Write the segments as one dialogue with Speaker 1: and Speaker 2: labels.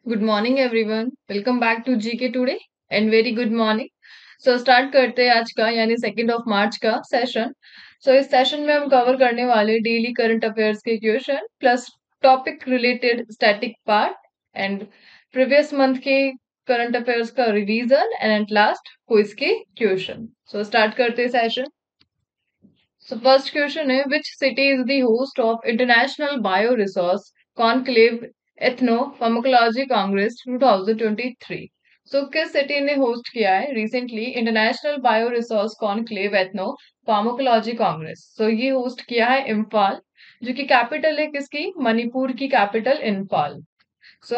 Speaker 1: Good morning everyone. Welcome back to GK today and very good morning. So start करते हैं आज का यानी 2 मार्च का सेशन। इस सेशन में हम कवर करने वाले डेली करंट अफेयर्स के question plus topic related static part and previous month के करंट अफेयर्स का revision and at last quiz के क्वेश्चन। स्टार्ट करते हैं सेशन। फर्स्ट क्वेश्चन है, which city is the host of international bio resource conclave ethno pharmacology Congress 2023? किस city ने host किया है recently international bio resource conclave ethno pharmacology Congress? ये host किया है इम्फाल, जो कि कैपिटल है किसकी, मणिपुर की कैपिटल इम्फाल।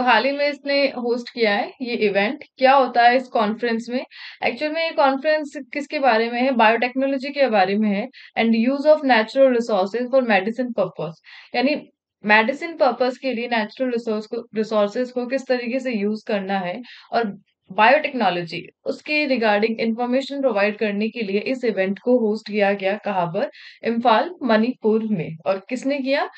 Speaker 1: हाल ही में इसने होस्ट किया है ये इवेंट। क्या होता है इस कॉन्फ्रेंस में? एक्चुअल में ये कॉन्फ्रेंस किसके बारे में है? बायोटेक्नोलॉजी के बारे में है and use of natural resources for medicine purpose, यानी मेडिसिन पर्पस के लिए नेचुरल रिसोर्सेज को किस तरीके से यूज करना है और बायोटेक्नोलॉजी उसके रिगार्डिंग इंफॉर्मेशन प्रोवाइड करने के लिए इस इवेंट को होस्ट किया गया। कहाँ पर? इम्फाल, मणिपुर में। और किसने किया?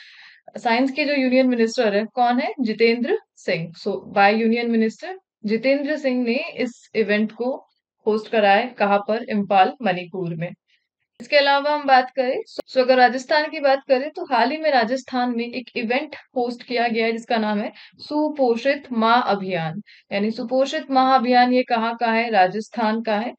Speaker 1: साइंस के जो यूनियन मिनिस्टर है, कौन है? Jitendra Singh. By union minister Jitendra Singh ने इस इवेंट को होस्ट कराया। कहाँ पर? इम्फाल, मणिपुर में। इसके अलावा हम बात करें, अगर राजस्थान की बात करें तो हाल ही में राजस्थान में एक इवेंट होस्ट किया गया है जिसका नाम है सुपोषित माह अभियान। यानी सुपोषित माह अभियान ये कहाँ का है? राजस्थान का है,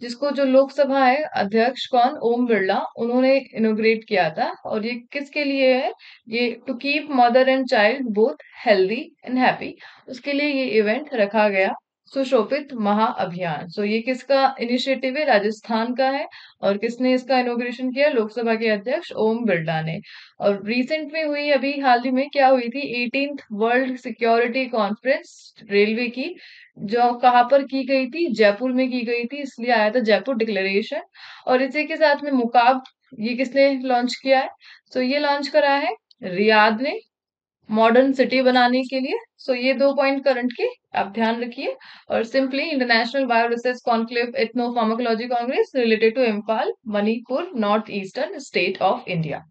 Speaker 1: जिसको जो लोकसभा है अध्यक्ष कौन? ओम बिरला, उन्होंने इनोग्रेट किया था। और ये किसके लिए है? ये to keep mother and child both healthy and happy, उसके लिए ये इवेंट रखा गया, सुशोभित महा अभियान। ये किसका इनिशिएटिव है? राजस्थान का है। और किसने इसका इनॉग्रेशन किया? लोकसभा के अध्यक्ष ओम बिरला ने। और रिसेंट में हुई, अभी हाल ही में क्या हुई थी? 18th world security conference railway की, जो कहाँ पर की गई थी? जयपुर में की गई थी, इसलिए आया था जयपुर डिक्लेरेशन। और इसी के साथ में मुकाब, ये किसने लॉन्च किया है? ये लॉन्च करा है रियाद ने, मॉडर्न सिटी बनाने के लिए। ये 2 पॉइंट करंट के आप ध्यान रखिए। और simply international bio research conclave ethno pharmacology congress related to Imphal, Manipur, north eastern state of India.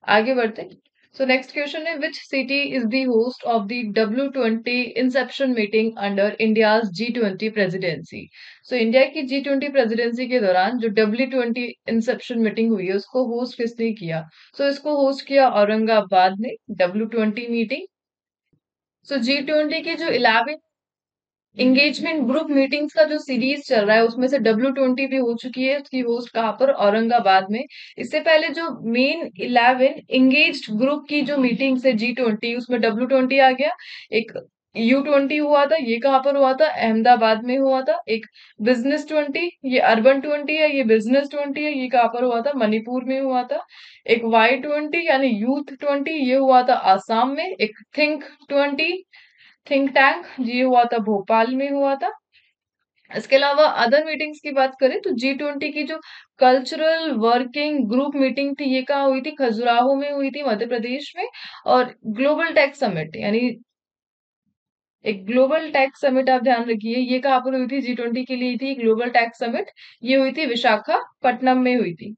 Speaker 1: आगे बढ़ते। नेक्स्ट क्वेश्चन है, which city is the host of the W20 inception meeting under India's G20 presidency? India की G20 presidency के दौरान जो W20 inception meeting हुई है उसको होस्ट किसने किया? इसको होस्ट किया औरंगाबाद ने, W20 मीटिंग। G20 की जो 11 एंगेजमेंट ग्रुप मीटिंग्स का जो सीरीज चल रहा है उसमें से W20 भी हो चुकी है। उसकी होस्ट कहाँ पर? औरंगाबाद में। इससे पहले जो मेन 11 एंगेज्ड ग्रुप की जो मीटिंग्स है G20, उसमें W20 आ गया। एक U20 हुआ था, ये कहाँ पर हुआ था? अहमदाबाद में हुआ था। एक बिजनेस 20, ये अर्बन 20 है, ये बिजनेस 20 है, ये कहाँ पर हुआ था? मणिपुर में हुआ था। एक Y20 यानी यूथ 20, ये हुआ था आसाम में। एक थिंक 20, थिंक टैंक, ये हुआ था भोपाल में हुआ था। इसके अलावा अदर मीटिंग्स की बात करें तो G20 की जो कल्चरल वर्किंग ग्रुप मीटिंग थी, ये कहाँ हुई थी? खजुराहो में हुई थी, मध्य प्रदेश में। और ग्लोबल टेक समिट, यानी एक ग्लोबल टेक समिट आप ध्यान रखिए, ये कहाँ पर हुई थी? G20 के लिए थी ग्लोबल टेक समिट, ये हुई थी विशाखापट्टनम में हुई थी।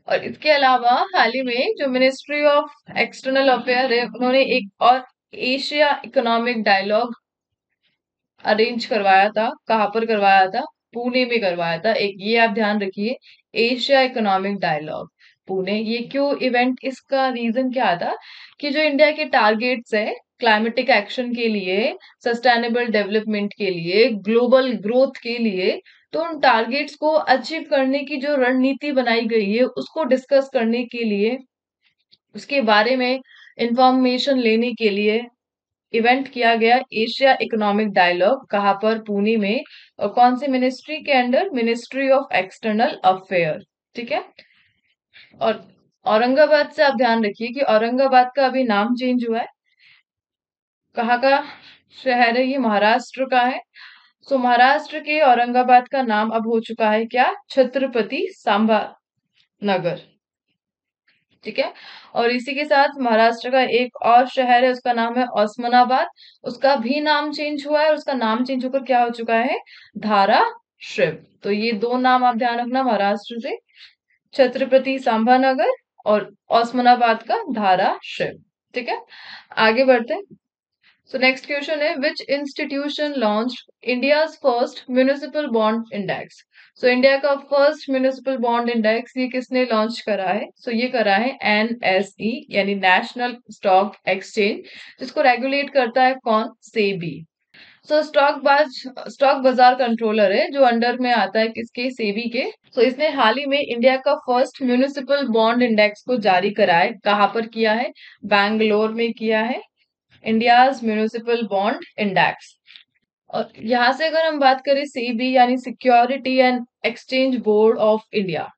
Speaker 1: और इसके अलावा हाल ही में जो मिनिस्ट्री ऑफ एक्सटर्नल अफेयर है, उन्होंने एक और एशिया इकोनॉमिक डायलॉग अरेंज करवाया था। कहाँ पर करवाया था? पुणे में करवाया था। एक ये आप ध्यान रखिए, एशिया इकोनॉमिक डायलॉग पुणे। ये क्यों इवेंट, इसका रीजन क्या था कि जो इंडिया के टारगेट्स है क्लाइमेटिक एक्शन के लिए, सस्टेनेबल डेवलपमेंट के लिए, ग्लोबल ग्रोथ के लिए, तो उन टारगेट्स को अचीव करने की जो रणनीति बनाई गई है उसको डिस्कस करने के लिए, उसके बारे में इंफॉर्मेशन लेने के लिए इवेंट किया गया एशिया इकोनॉमिक डायलॉग। कहाँ पर? पुणे में। और कौन से मिनिस्ट्री के under? Ministry of external affair. ठीक है। और औरंगाबाद से आप ध्यान रखिए कि औरंगाबाद का अभी नाम चेंज हुआ है। कहाँ का शहर है? ये महाराष्ट्र का है। महाराष्ट्र के औरंगाबाद का नाम अब हो चुका है क्या? छत्रपति सांबा नगर। ठीक है। और इसी के साथ महाराष्ट्र का एक और शहर है, उसका नाम है ओस्मानाबाद। उसका भी नाम चेंज हुआ है और उसका नाम चेंज होकर क्या हो चुका है? धाराशिव। तो ये दो नाम आप ध्यान रखना महाराष्ट्र से, छत्रपति सांभानगर और ओस्मानाबाद का धाराशिव। ठीक है। आगे बढ़ते हैं। सो नेक्स्ट क्वेश्चन है, विच institution launch India's first municipal bond index? सो इंडिया का फर्स्ट म्युनिसिपल बॉन्ड इंडेक्स ये किसने लॉन्च करा है? सो ये करा है एनएसई यानी नेशनल स्टॉक एक्सचेंज, जिसको रेगुलेट करता है कौन? सेबी। सो स्टॉक बाजार कंट्रोलर है जो अंडर में आता है किसके? सेबी के। सो इसने हाल ही में इंडिया का फर्स्ट म्युनिसिपल बॉन्ड इंडेक्स को जारी करा है। कहाँ पर किया है? बैंगलोर में किया है, इंडियाज म्युनिसिपल बॉन्ड इंडेक्स। और यहाँ से अगर हम बात करें, सेबी यानी security and exchange board of India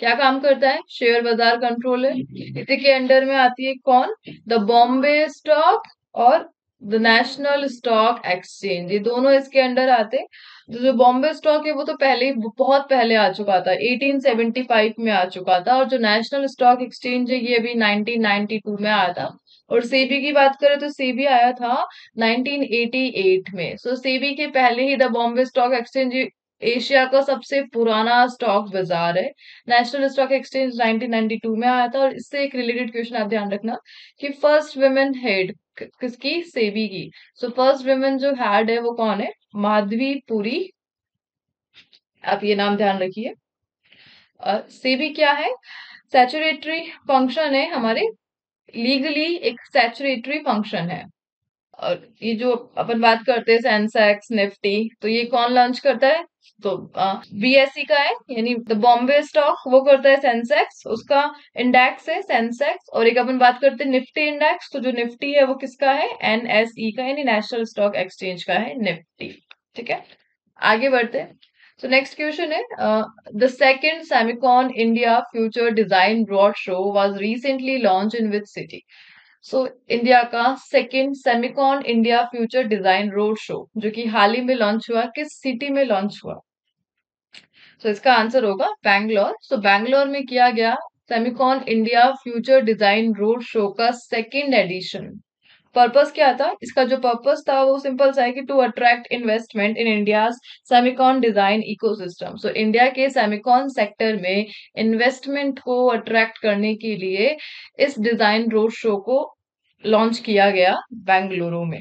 Speaker 1: क्या काम करता है? शेयर बाजार कंट्रोलर। इसी के अंडर में आती है कौन? द बॉम्बे स्टॉक और द नेशनल स्टॉक एक्सचेंज, ये दोनों इसके अंडर आते हैं। तो जो बॉम्बे स्टॉक है वो तो पहले ही बहुत पहले आ चुका था, 1875 में आ चुका था, और जो नेशनल स्टॉक एक्सचेंज है ये अभी 1992 में आया था। और सेबी की बात करें तो सेबी आया था 1988 में। सो सेबी के पहले ही the Bombay stock exchange Asia का सबसे पुराना स्टॉक बाजार है। नेशनल स्टॉक एक्सचेंज 1992 में आया था। और इससे एक रिलेटेड क्वेश्चन आप ध्यान रखना कि फर्स्ट वुमेन हेड किसकी? सेबी की। सो फर्स्ट वुमेन जो हेड है वो कौन है? माधवी पुरी, आप ये नाम ध्यान रखिए। सेबी क्या है? सैचुरेटरी फंक्शन है हमारे, लीगली एक सैचुरेटरी फंक्शन है। और ये जो अपन बात करते हैं सेंसेक्स निफ्टी, तो ये कौन लॉन्च करता है? तो बीएसई का है, यानी द बॉम्बे स्टॉक वो करता है सेंसेक्स, उसका इंडेक्स है सेंसेक्स। और एक अपन बात करते हैं निफ्टी इंडेक्स, तो जो निफ्टी है वो किसका है? एनएसई का, यानी नेशनल स्टॉक एक्सचेंज का है निफ्टी। ठीक है, आगे बढ़ते हैं। So next question है, the second Semicon India Future Design Road Show was recently launched in which city? So India का second Semicon India future design road show जो कि हाल ही में लॉन्च हुआ, किस सिटी में लॉन्च हुआ? सो इसका आंसर होगा बैंगलोर। सो बैंगलोर में किया गया Semicon India future design road show का सेकेंड एडिशन। पर्पस क्या था इसका? जो पर्पस था वो सिंपल सा है कि to attract investment in India's semicon design ecosystem. So India के सेमिकॉन सेक्टर में इन्वेस्टमेंट को अट्रैक्ट करने के लिए इस डिजाइन रोड शो को लॉन्च किया गया बेंगलुरु में।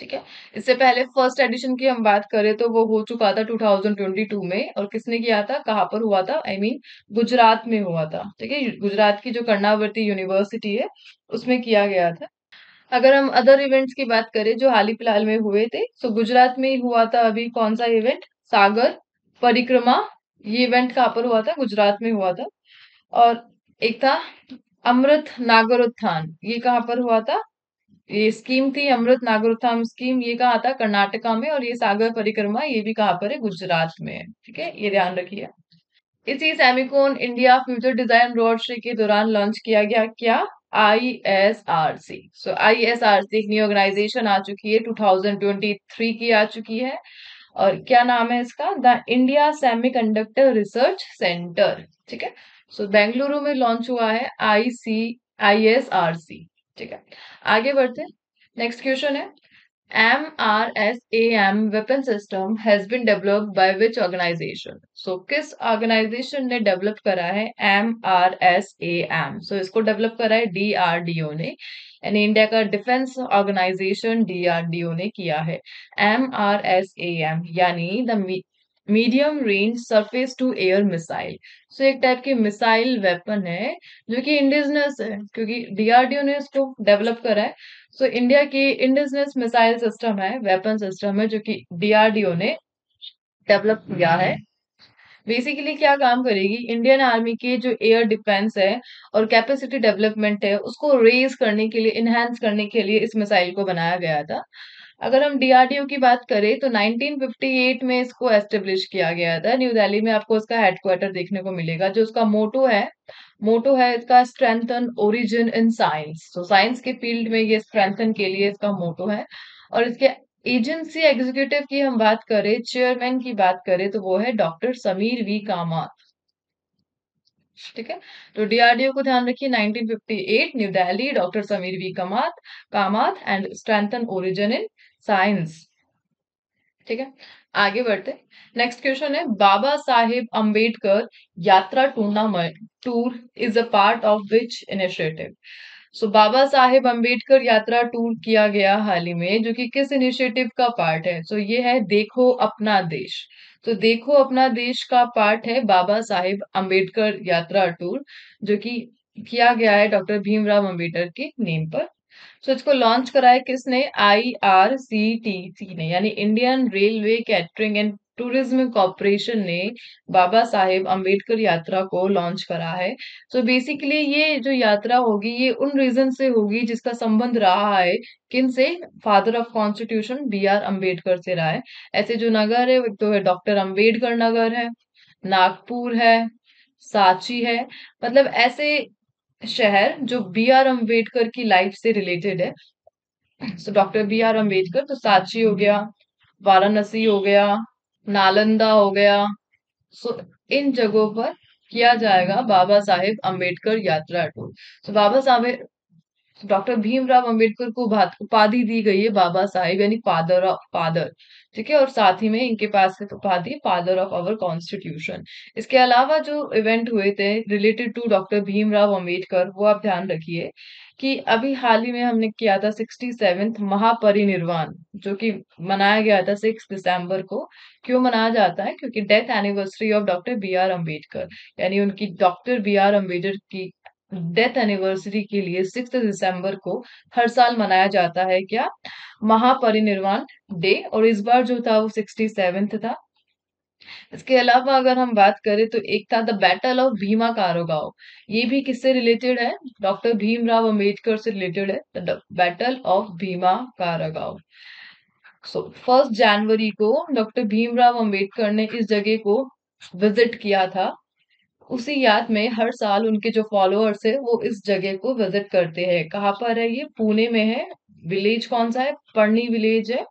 Speaker 1: ठीक है, इससे पहले फर्स्ट एडिशन की हम बात करें तो वो हो चुका था 2022 में। और किसने किया था? कहाँ पर हुआ था? आई मीन गुजरात में हुआ था। ठीक है, गुजरात की जो कर्णावती यूनिवर्सिटी है उसमें किया गया था। अगर हम अदर इवेंट्स की बात करें जो हाल ही फिलहाल में हुए थे, तो गुजरात में ही हुआ था अभी कौन सा इवेंट? सागर परिक्रमा। ये इवेंट कहाँ पर हुआ था? गुजरात में हुआ था। और एक था अमृत नागरोत्थान, ये कहाँ पर हुआ था? ये स्कीम थी अमृत नागरोत्थान स्कीम, ये कहाँ था? कर्नाटका में। और ये सागर परिक्रमा ये भी कहाँ पर है? गुजरात में है। ठीक है, ये ध्यान रखिए। इसी Semicon India future design road show के दौरान लॉन्च किया गया क्या? आईएसआरसी। सो आईएसआरसी एक न्यू ऑर्गेनाइजेशन आ चुकी है, 2023 की आ चुकी है। और क्या नाम है इसका? The India semiconductor research centre. ठीक है, सो बेंगलुरु में लॉन्च हुआ है आईएसआरसी। ठीक है, आगे बढ़ते हैं। नेक्स्ट क्वेश्चन है, MRSAM weapon system has been developed by which organization? So किस ऑर्गेनाइजेशन ने डेवलप करा है MRSAM? So इसको डेवलप करा है DRDO ने, यानी इंडिया का डिफेंस ऑर्गेनाइजेशन DRDO ने किया है। MRSAM यानी the medium range surface to air missile. So एक टाइप की मिसाइल वेपन है जो कि इंडिजिनस है, क्योंकि डीआरडीओ ने इसको डेवलप करा है। सो इंडिया की इंडिजिनस मिसाइल सिस्टम है, वेपन सिस्टम है, जो कि डीआरडीओ ने डेवलप किया है। बेसिकली क्या काम करेगी? इंडियन आर्मी की जो एयर डिफेंस है और कैपेसिटी डेवलपमेंट है उसको रेज करने के लिए, इनहेंस करने के लिए इस मिसाइल को बनाया गया था। अगर हम डीआरडीओ की बात करें तो 1958 में इसको एस्टेब्लिश किया गया था। न्यू दिल्ली में आपको इसका हेडक्वार्टर देखने को मिलेगा। जो उसका मोटो है इसका, स्ट्रेंथन ओरिजिन इन साइंस। तो साइंस के फील्ड में ये स्ट्रेंथन के लिए इसका मोटो है। और इसके एजेंसी एग्जीक्यूटिव की हम बात करें, चेयरमैन की बात करें, तो वो है डॉक्टर समीर वी कामत। ठीक है, तो डीआरडीओ को ध्यान रखिए, 1958 New Delhi, doctor Sameer V Kamat and strengthen origin in science. ठीक है, आगे बढ़ते। नेक्स्ट क्वेश्चन है, बाबा Saheb Ambedkar Yatra tour is a part of which initiative? So Baba Saheb Ambedkar Yatra tour किया गया हाल ही में, जो कि किस इनिशिएटिव का पार्ट है? सो ये है देखो अपना देश। तो देखो अपना देश का पार्ट है बाबा साहेब अम्बेडकर यात्रा टूर, जो कि किया गया है डॉक्टर भीमराव अम्बेडकर के नेम पर। सो इसको लॉन्च करा है किसने? IRCTC ने, यानी Indian railway catering and tourism corporation ने बाबा साहेब अम्बेडकर यात्रा को लॉन्च करा है। सो बेसिकली ये जो यात्रा होगी ये उन रीजन से होगी जिसका संबंध रहा है किन से? Father of constitution BR Ambedkar से रहा है। ऐसे जो नगर है वो तो है डॉक्टर अम्बेडकर नगर है, नागपुर है, सांची है, मतलब ऐसे शहर जो BR अम्बेडकर की लाइफ से रिलेटेड है। सो डॉक्टर BR अम्बेडकर तो सांची हो गया, वाराणसी हो गया, नालंदा हो गया। सो इन जगहों पर किया जाएगा बाबा साहेब अम्बेडकर यात्रा टूर। तो बाबा साहेब डॉक्टर भीमराव अंबेडकर को उपाधि दी गई है बाबा साहेब, यानी फादर ऑफ फादर। ठीक है, और साथ ही में इनके पास है उपाधि फादर ऑफ आवर कॉन्स्टिट्यूशन। इसके अलावा जो इवेंट हुए थे related to doctor Bhimrao Ambedkar, वो आप ध्यान रखिए कि अभी हाल ही में हमने किया था 67th महापरिनिर्वाण, जो कि मनाया गया था 6 दिसंबर को। क्यों मनाया जाता है? क्योंकि death anniversary of doctor BR Ambedkar, यानी उनकी डॉक्टर BR अम्बेडकर की डेथ एनिवर्सरी के लिए 6 दिसंबर को हर साल मनाया जाता है क्या? महापरिनिर्वाण डे। और इस बार जो था वो 67th था। इसके अलावा अगर हम बात करें तो एक था द बैटल ऑफ भीमा कारोगांव। ये भी किससे रिलेटेड है? डॉक्टर भीमराव अंबेडकर से रिलेटेड है, द बैटल ऑफ भीमा कारागांव। सो 1 जनवरी को डॉक्टर भीमराव अंबेडकर ने इस जगह को विजिट किया था। उसी याद में हर साल उनके जो फॉलोअर्स है वो इस जगह को विजिट करते हैं। कहाँ पर है ये? पुणे में है। विलेज कौन सा है? पर्णी विलेज है।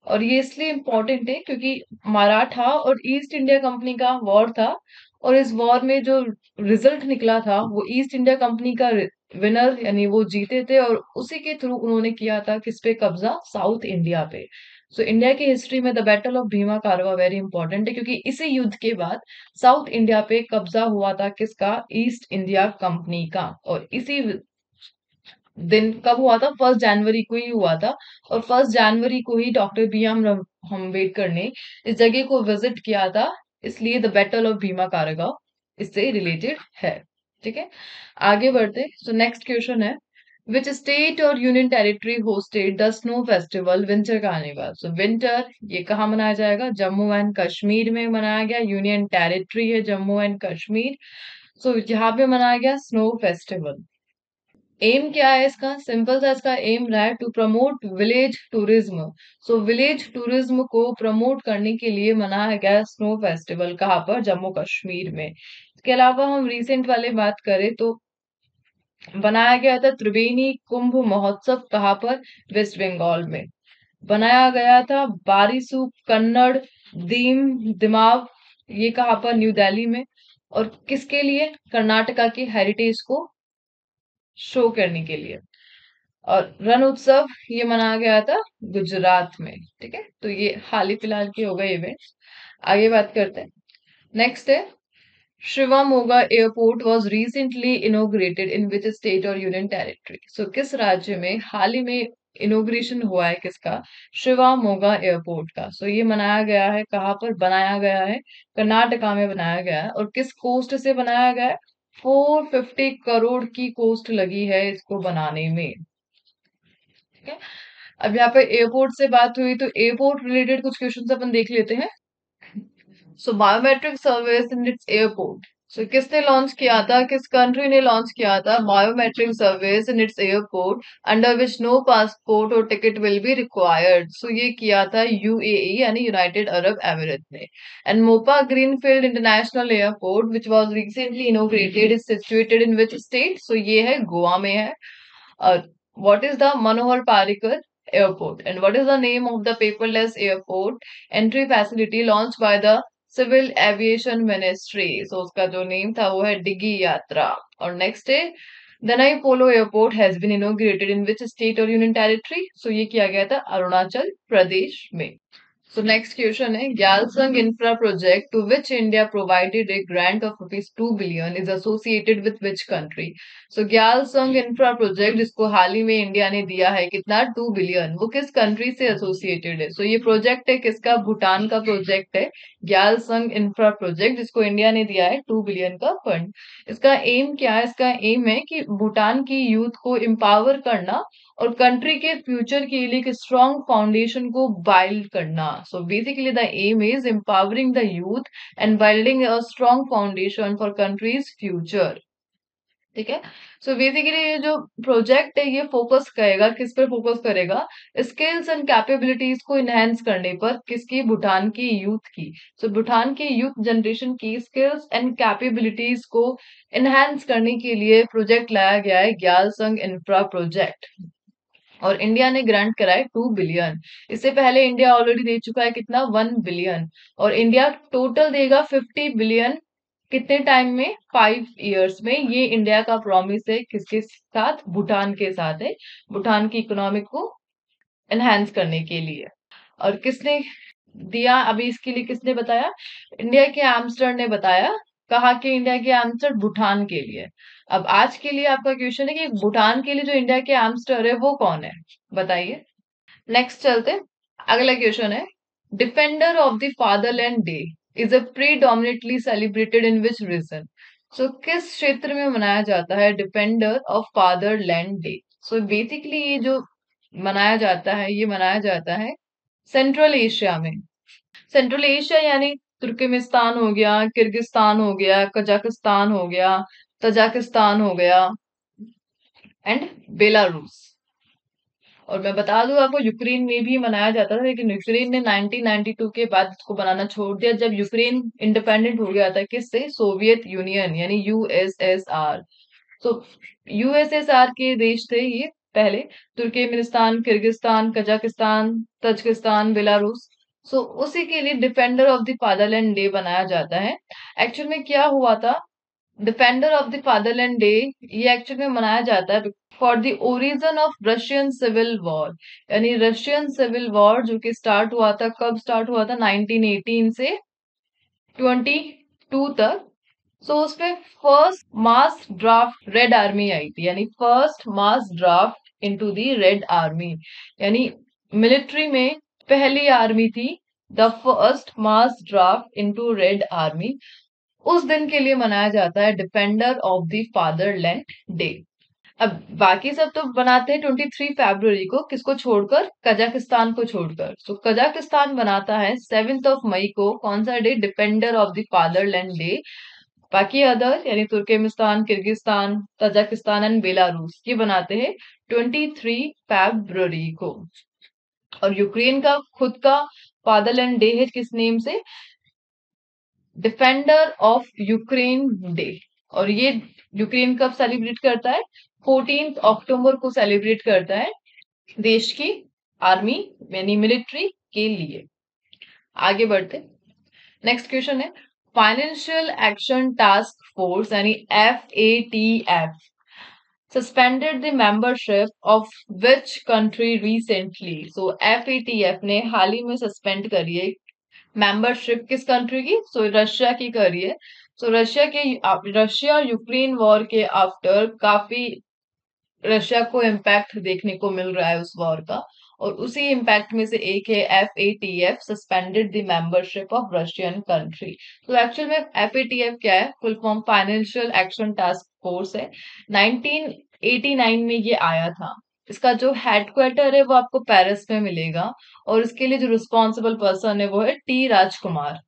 Speaker 1: और ये इसलिए इम्पोर्टेंट है क्योंकि मराठा और ईस्ट इंडिया कंपनी का वॉर था, और इस वॉर में जो रिजल्ट निकला था वो ईस्ट इंडिया कंपनी का विनर, यानी वो जीते थे, और उसी के थ्रू उन्होंने किया था किस पे कब्जा? साउथ इंडिया पे। सो इंडिया की हिस्ट्री में द बैटल ऑफ भीमा कारवा वेरी इंपॉर्टेंट है, क्योंकि इसी युद्ध के बाद साउथ इंडिया पे कब्जा हुआ था किसका? ईस्ट इंडिया कंपनी का। और इसी दिन कब हुआ था? 1 जनवरी को ही हुआ था। और 1 जनवरी को ही डॉक्टर BR अम्बेडकर ने इस जगह को विजिट किया था, इसलिए द बैटल ऑफ भीमा कारागांव इससे रिलेटेड है। ठीक है, आगे बढ़ते। सो नेक्स्ट क्वेश्चन है, विच स्टेट और union territory hosted the snow festival winter carnival? So winter ये कहाँ मनाया जाएगा? जम्मू एंड कश्मीर में मनाया गया। यूनियन टेरिटरी है जम्मू एंड कश्मीर। सो यहाँ पे मनाया गया स्नो फेस्टिवल। एम क्या है इसका? सिंपल सा इसका एम रहा है to promote village tourism. So village tourism को प्रमोट करने के लिए मनाया गया स्नो फेस्टिवल। कहाँ पर? जम्मू कश्मीर में। इसके अलावा हम रिसेंट वाले बात करें तो बनाया गया था त्रिवेणी कुंभ महोत्सव। कहाँ पर? वेस्ट बंगाल में। बनाया गया था बारिसु कन्नड़ दीम दिमाग, ये कहाँ पर? न्यू दिल्ली में। और किसके लिए? कर्नाटका के हेरिटेज को शो करने के लिए। और रण उत्सव ये मनाया गया था गुजरात में। ठीक है, तो ये हाल ही फिलहाल के हो गए इवेंट्स। आगे बात करते हैं। नेक्स्ट है, Shivamogga airport was recently inaugurated in which state और यूनियन टेरिटरी? सो किस राज्य में हाल ही में इनोग्रेशन हुआ है किसका? शिवामोगा एयरपोर्ट का। सो ये मनाया गया है, कहाँ पर बनाया गया है? कर्नाटका में बनाया गया है। और किस कोस्ट से बनाया गया है? 450 करोड़ की कोस्ट लगी है इसको बनाने में। ठीक है, अब यहाँ पे एयरपोर्ट से बात हुई तो एयरपोर्ट रिलेटेड कुछ क्वेश्चंस अपन देख लेते हैं। So biometric service in its airport. So किसने लॉन्च किया था? किस कंट्री ने लॉन्च किया था biometric service in its airport, under which no passport और ticket will be required? So ये किया था UAE, यानी यूनाइटेड अरब एमिरेट ने। And Mopa greenfield international airport which was recently inaugurated is situated in which state? So ये है गोवा में है। What is the Manohar Parrikar Airport? And what is the name of the paperless airport entry facility launched by the Civil Aviation Ministry? So उसका जो name था वो है डिगी यात्रा। और नेक्स्ट है, Donyi Polo airport has been inaugurated in which state और union territory? So ये किया गया था अरुणाचल प्रदेश में। So next question है Gyalsang infra project to which India provided a grant of rupees 2 billion is associated with which country? So Gyalsang infra project जिसको हाल ही में India ने दिया है कितना 2 बिलियन वो किस कंट्री से एसोसिएटेड है? So ये प्रोजेक्ट है किसका? भूटान का प्रोजेक्ट है ग्यालसंग इंफ्रा प्रोजेक्ट जिसको इंडिया ने दिया है 2 बिलियन का फंड। इसका एम क्या है? इसका एम है कि भूटान की यूथ को एम्पावर करना और कंट्री के फ्यूचर के लिए एक स्ट्रॉन्ग फाउंडेशन को बिल्ड करना। So basically the aim is empowering the youth and building a strong foundation for country's future. ठीक है। सो बेसिकली ये जो प्रोजेक्ट है ये फोकस करेगा किस पर? फोकस करेगा स्किल्स एंड कैपेबिलिटीज को इनहेंस करने पर। किसकी? भूटान की यूथ की। सो भूटान की यूथ जनरेशन की स्किल्स एंड कैपेबिलिटीज को इनहेंस करने के लिए प्रोजेक्ट लाया गया है ग्यालसंग इंफ्रा प्रोजेक्ट और इंडिया ने ग्रांट करा है 2 बिलियन। इससे पहले इंडिया ऑलरेडी दे चुका है कितना? 1 बिलियन और इंडिया टोटल देगा 50 बिलियन। कितने टाइम में? 5 इयर्स में। ये इंडिया का प्रॉमिस है किसके साथ? भूटान के साथ है, भूटान की इकोनॉमी को एनहांस करने के लिए। और किसने दिया? अभी इसके लिए किसने बताया? इंडिया के एम्स्टर ने बताया। कहा कि इंडिया के एम्स्टर भूटान के लिए। अब आज के लिए आपका क्वेश्चन है कि भूटान के लिए जो इंडिया के एम्स्टर है वो कौन है? बताइए। नेक्स्ट चलते। अगला क्वेश्चन है defender of the fatherland day is a predominantly celebrated in which region? So किस क्षेत्र में मनाया जाता है defender of fatherland day? So basically ये जो मनाया जाता है ये मनाया जाता है सेंट्रल एशिया में। सेंट्रल एशिया यानी तुर्कमेनिस्तान हो गया, किर्गिस्तान हो गया, कजाकिस्तान हो गया, तजाकिस्तान हो गया एंड बेलारूस। और मैं बता दूं आपको यूक्रेन में भी मनाया जाता था लेकिन यूक्रेन ने 1992 के बाद इसको बनाना छोड़ दिया जब यूक्रेन इंडिपेंडेंट हो गया था। किससे? सोवियत यूनियन यानी यूएसएसआर। तो यूएसएसआर के देश थे ये पहले, Turkmenistan, Kyrgyzstan, Kazakhstan, Tajikistan, Belarus. So उसी के लिए defender of the fatherland day बनाया जाता है। एक्चुअल में क्या हुआ था? Defender of the fatherland day ये एक्चुअल में मनाया जाता है for the origin of Russian civil war. यानी रशियन सिविल वॉर जो कि स्टार्ट हुआ था, कब स्टार्ट हुआ था? 1918 से 22 तक। सो उसमें first mass draft red army आई थी, यानी first mass draft into the red army. यानी मिलिट्री में पहली आर्मी थी the first mass draft into red army. उस दिन के लिए मनाया जाता है defender of the fatherland day. अब बाकी सब तो बनाते हैं 23 फरवरी को, किसको छोड़कर? कजाकिस्तान को छोड़कर। तो कजाकिस्तान बनाता है 7 मई को कौन सा day? Defender of the fatherland day. बाकी अदर यानी Turkmenistan, Kyrgyzstan, Tajikistan and Belarus ये बनाते हैं 23 फरवरी को। और यूक्रेन का खुद का फादरलैंड डे है किस नेम से? Defender of Ukraine day. और ये यूक्रेन कब सेलिब्रेट करता है? 14 अक्टूबर को सेलिब्रेट करता है देश की आर्मी यानी मिलिट्री के लिए। आगे बढ़ते। नेक्स्ट क्वेश्चन है फाइनेंशियल एक्शन टास्क फोर्स यानी FATF suspended the membership of which country recently? So FATF ने हाल ही में सस्पेंड करी है मेंबरशिप किस कंट्री की? सो रशिया की करी है। सो रशिया यूक्रेन वॉर के आफ्टर काफी रशिया को इम्पैक्ट देखने को मिल रहा है उस वॉर का, और उसी इम्पैक्ट में से एक है FATF suspended the membership of Russian country. तो एक्चुअल में FATF क्या है? Full form financial action task force है। 1989 में ये आया था। इसका जो हेडक्वार्टर है वो आपको पेरिस में मिलेगा और इसके लिए जो रिस्पॉन्सिबल पर्सन है वो है T राजकुमार।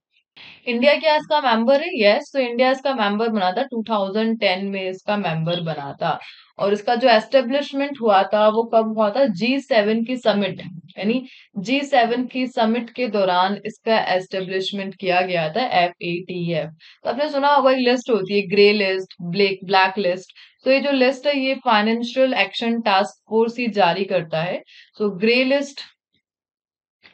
Speaker 1: इंडिया क्या इसका मेंबर है? यस। तो इंडिया इसका मेंबर बना था 2010 में इसका मेंबर बना था। और इसका जो एस्टेब्लिशमेंट हुआ था वो कब हुआ था? G7 की समिट यानी G7 की समिट के दौरान इसका एस्टेब्लिशमेंट किया गया था FATF। तो आपने सुना होगा एक लिस्ट होती है ग्रे लिस्ट, ब्लैक लिस्ट। तो ये जो लिस्ट है ये फाइनेंशियल एक्शन टास्क फोर्स ही जारी करता है। तो ग्रे लिस्ट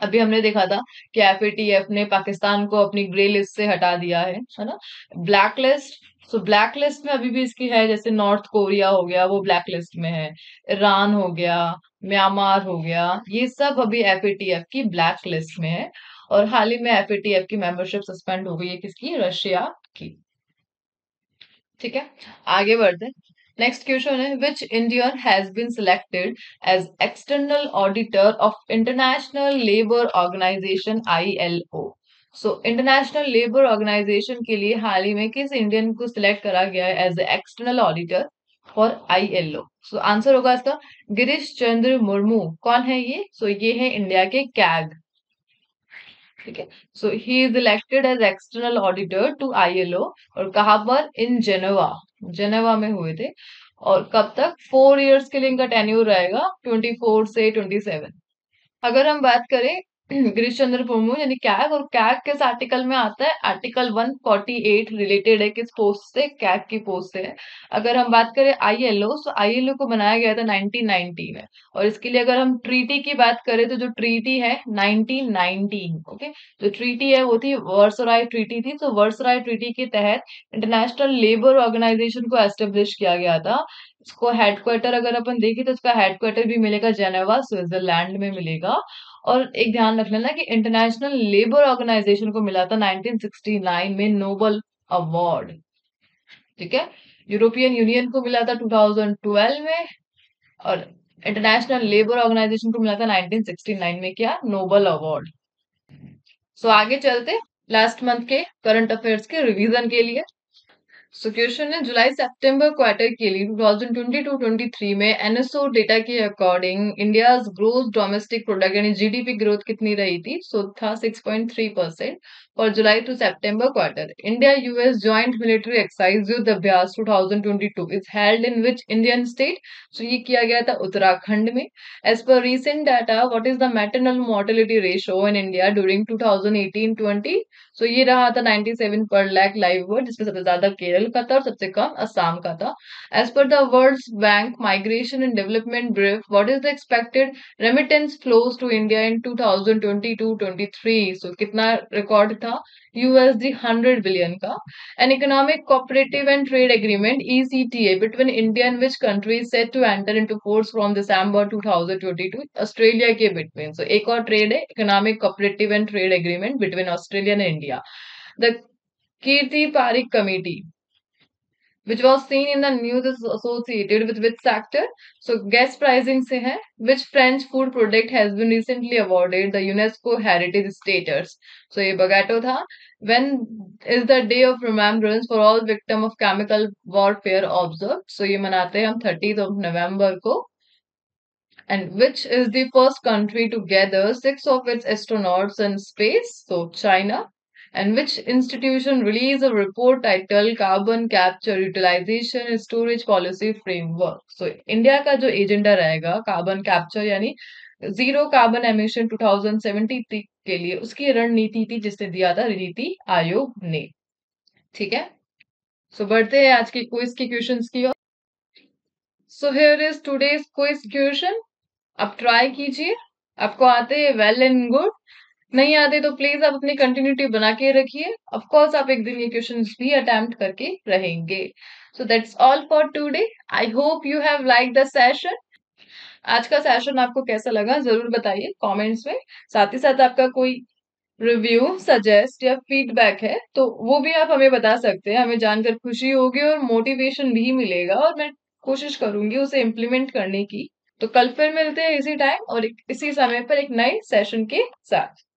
Speaker 1: अभी हमने देखा था कि FATF ने पाकिस्तान को अपनी ग्रे लिस्ट से हटा दिया है ना। Black list, so black list में अभी भी इसकी है, जैसे नॉर्थ कोरिया हो गया वो ब्लैक लिस्ट में है, ईरान हो गया, म्यांमार हो गया, ये सब अभी एफएटीएफ की ब्लैक लिस्ट में है। और हाल ही में एफएटीएफ की मेंबरशिप सस्पेंड हो गई है, किसकी? रशिया की। ठीक है, आगे बढ़ते हैं। नेक्स्ट क्वेश्चन है, which Indian has been selected as external auditor of international labour organisation ILO. So international labour organisation के लिए हाल ही में किस इंडियन को सिलेक्ट करा गया है as external auditor for ILO? So answer होगा इसका गिरीश चंद्र मुर्मू। कौन है ये? सो ये है इंडिया के कैग। ठीक है, so he is elected as external auditor to ILO. और कहाँ पर? इन जेनेवा। जेनेवा में हुए थे। और कब तक? 4 इयर्स के लिए इनका टेन्यूर रहेगा, 24 से 27। अगर हम बात करें गिरीश चंद्र मुर्मू यानी कैग, और कैग किस आर्टिकल में आता है? आर्टिकल 148 रिलेटेड है, किस पोस्ट से? कैग की पोस्ट से है। अगर हम बात करें आईएलओ, तो आईएलओ को बनाया गया था 1990 में। और इसके लिए अगर हम ट्रीटी की बात करें तो जो ट्रीटी है 1919, ओके, जो ट्रीटी है वो थी वर्सराय ट्रीटी थी। तो वर्सराय ट्रीटी के तहत इंटरनेशनल लेबर ऑर्गेनाइजेशन को एस्टेब्लिश किया गया था। इसको हेडक्वार्टर अगर अपन देखें तो इसका हेडक्वार्टर भी मिलेगा जेनेवा, स्विट्जरलैंड में मिलेगा। और एक ध्यान रख लेना कि इंटरनेशनल लेबर ऑर्गेनाइजेशन को मिला था 1969 में नोबल अवार्ड। ठीक है, यूरोपियन यूनियन को मिला था 2012 में। और इंटरनेशनल लेबर ऑर्गेनाइजेशन को मिला था 1969 में क्या? Nobel award. सो आगे चलते लास्ट मंथ के करंट अफेयर्स के रिवीजन के लिए। सो क्वेश्चन है, जुलाई सितंबर क्वार्टर के लिए 2022-23 में एनएसओ डेटा के according India growth domestic product यानी जीडीपी ग्रोथ कितनी रही थी? सो था 6.3% for July to September quarter. India US joint military exercise Yudh Abhyas 2022 is held in which Indian state? So ये किया गया था उत्तराखंड में। As per recent data, what is the maternal mortality ratio in India during 2018-20? So ये रहा था 97 पर lakh live birth, जिसमें सबसे ज्यादा केरल का था और सबसे कम असम का था। As per the world bank migration and development brief, what is the expected remittance flows to India in 2022-23? So कितना रिकॉर्ड था? यूएसडी 100 बिलियन का। An economic cooperative and trade agreement ECTA between India and which country set to enter into force from December 2022? Australia के between. So एक और trade है, economic cooperative and trade agreement between Australia and India. The Kirti Parikh committee which was seen in the news is associated with which sector? So guest pricing से है, which French food product has been recently awarded the UNESCO heritage status? So ये बगैटो था। When is the day of remembrance for all victim of chemical warfare observed? So ये मनाते हैं हम 30th of November को। And which is the first country to gather 6 of its astronauts in space? So China. And which institution released a report titled Carbon Capture Utilization and Storage Policy Framework? So India का जो agenda रहेगा carbon capture यानी zero carbon emission 2070 के लिए, उसकी रणनीति थी जिसने दिया था नीति आयोग ने। ठीक है, सो बढ़ते हैं आज की क्विज के क्वेश्चंस की ओर। So here is today's quiz question. आप ट्राई कीजिए, आपको आते हैं वेल एंड गुड, नहीं आते तो प्लीज आप अपनी कंटिन्यूटी बना के रखिए। ऑफ कोर्स आप एक दिन ये क्वेश्चंस भी अटेम्प्ट करके रहेंगे। So that's all for today. I hope you have like the session. आज का सेशन आपको कैसा लगा जरूर बताइए कमेंट्स में। साथ ही साथ आपका कोई रिव्यू, सजेस्ट या फीडबैक है तो वो भी आप हमें बता सकते हैं। हमें जानकर खुशी होगी और मोटिवेशन भी मिलेगा, और मैं कोशिश करूंगी उसे इम्प्लीमेंट करने की। तो कल फिर मिलते हैं इसी टाइम और इसी समय पर एक नए सेशन के साथ।